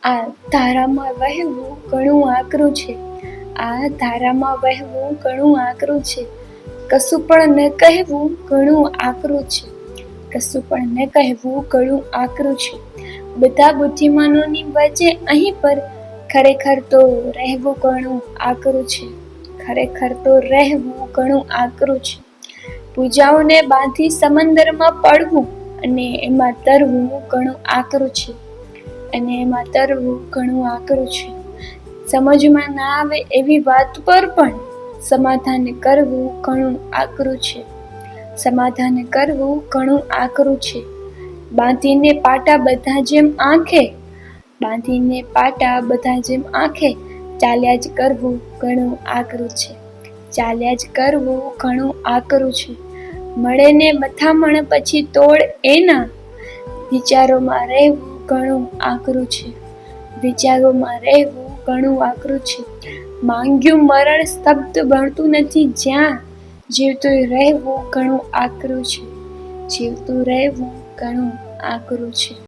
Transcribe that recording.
આ ધારામાં વહેવું ઘણું આકરું છે. આ ધારામાં વહેવું ઘણું આકરું છે. કશું પણ ન કહેવું ઘણું આકરું છે. કશું પણ ન કહેવું ઘણું આકરું છે. બધા બુદ્ધિમાનોની વચ્ચે અહીં પર ખરેખર તો રહેવું ઘણું આકરું છે. ખરેખર તો રહેવું ઘણું આકરું છે. પૂજાઓને બાંધી સમંદરમાં પડવું અને એમાં તરવું ઘણું આકરું છે. અને એમાં તરવું ઘણું આકરું છે. સમજમાં ના આવે એવી વાત પર પણ સમાધાન કરવું ઘણું આકરું છે. સમાધાન કરવું ઘણું આકરું છે. બાંધીને પાટા બધા જેમ આંખે, બાંધીને પાટા બધા જેમ આંખે, ચાલ્યા જ કરવું ઘણું આકરું છે. ચાલ્યા જ કરવું ઘણું આકરું છે. મળે ને મથામણ પછી તોડ એના, વિચારોમાં રહેવું ઘણું આકરું છે. વિચારોમાં રહેવું ઘણું આકરું છે. માંગ્યું મરણ સ્તબ્ધ બનતું નથી જ્યાં, જીવતું રહેવું ઘણું આકરું છે. જીવતું રહેવું ઘણું આકરું છે.